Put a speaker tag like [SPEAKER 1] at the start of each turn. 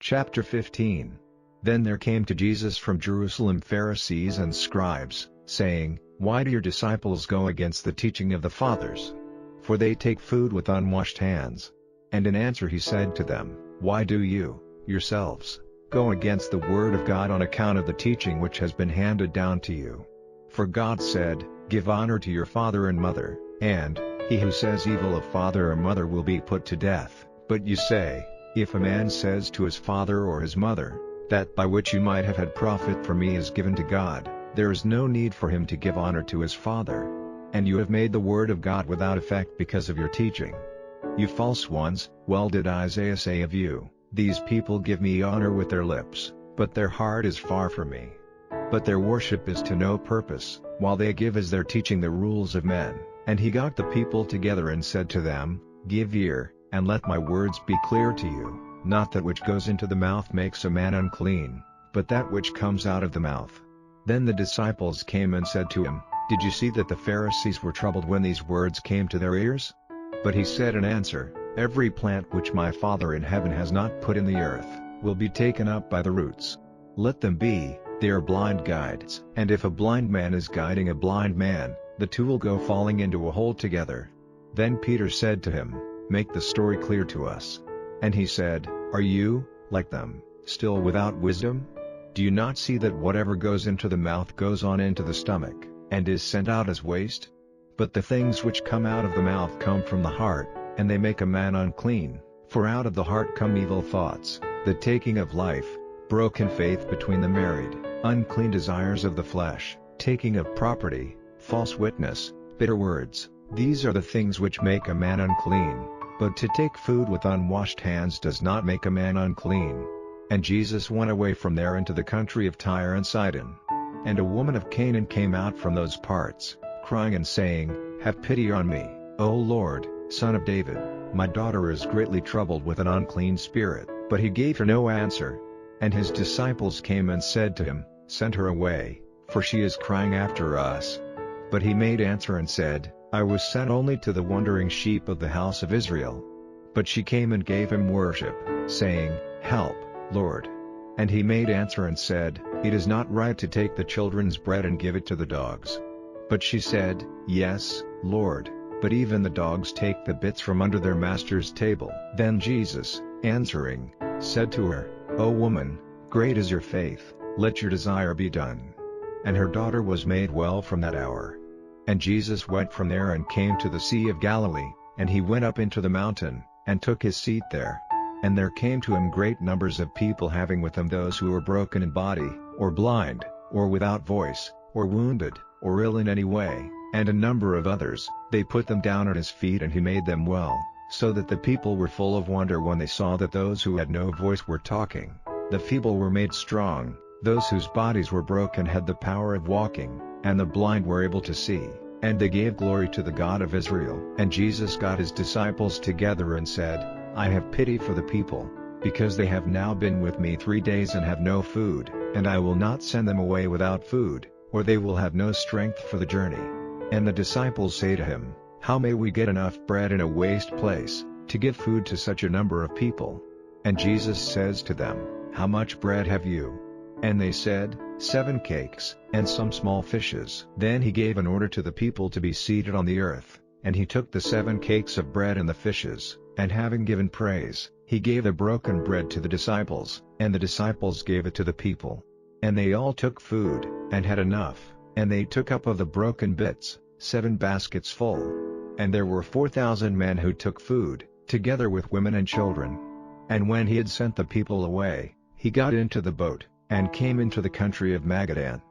[SPEAKER 1] Chapter 15. Then there came to Jesus from Jerusalem Pharisees and scribes, saying, Why do your disciples go against the teaching of the fathers? For they take food with unwashed hands. And in answer he said to them, Why do you, yourselves, go against the word of God on account of the teaching which has been handed down to you? For God said, Give honor to your father and mother, and, he who says evil of father or mother will be put to death. But you say, If a man says to his father or his mother, That by which you might have had profit for me is given to God, there is no need for him to give honor to his father. And you have made the word of God without effect because of your teaching. You false ones, well did Isaiah say of you, These people give me honor with their lips, but their heart is far from me. But their worship is to no purpose, while they give as their teaching the rules of men. And he got the people together and said to them, Give ear, and let my words be clear to you. Not that which goes into the mouth makes a man unclean, but that which comes out of the mouth. Then the disciples came and said to him, Did you see that the Pharisees were troubled when these words came to their ears? But he said in answer, Every plant which my Father in heaven has not put in the earth, will be taken up by the roots. Let them be, they are blind guides. And if a blind man is guiding a blind man, the two will go falling into a hole together. Then Peter said to him, Make the story clear to us. And he said, Are you, like them, still without wisdom? Do you not see that whatever goes into the mouth goes on into the stomach, and is sent out as waste? But the things which come out of the mouth come from the heart, and they make a man unclean. For out of the heart come evil thoughts, the taking of life, broken faith between the married, unclean desires of the flesh, taking of property, false witness, bitter words. These are the things which make a man unclean. But to take food with unwashed hands does not make a man unclean. And Jesus went away from there into the country of Tyre and Sidon. And a woman of Canaan came out from those parts, crying and saying, Have pity on me, O Lord, Son of David, my daughter is greatly troubled with an unclean spirit. But he gave her no answer. And his disciples came and said to him, Send her away, for she is crying after us. But he made answer and said, I was sent only to the wandering sheep of the house of Israel. But she came and gave him worship, saying, Help, Lord. And he made answer and said, It is not right to take the children's bread and give it to the dogs. But she said, Yes, Lord, but even the dogs take the bits from under their master's table. Then Jesus, answering, said to her, O woman, great is your faith, let your desire be done. And her daughter was made well from that hour. And Jesus went from there and came to the Sea of Galilee, and he went up into the mountain, and took his seat there. And there came to him great numbers of people having with them those who were broken in body, or blind, or without voice, or wounded, or ill in any way, and a number of others. They put them down at his feet and he made them well, so that the people were full of wonder when they saw that those who had no voice were talking. The feeble were made strong, those whose bodies were broken had the power of walking, and the blind were able to see, and they gave glory to the God of Israel. And Jesus got his disciples together and said, I have pity for the people, because they have now been with me 3 days and have no food, and I will not send them away without food, or they will have no strength for the journey. And the disciples say to him, How may we get enough bread in a waste place, to give food to such a number of people? And Jesus says to them, How much bread have you? And they said, 7 cakes, and some small fishes. Then he gave an order to the people to be seated on the earth, and he took the 7 cakes of bread and the fishes, and having given praise, he gave the broken bread to the disciples, and the disciples gave it to the people. And they all took food, and had enough, and they took up of the broken bits, 7 baskets full. And there were 4,000 men who took food, together with women and children. And when he had sent the people away, he got into the boat, and came into the country of Magadan.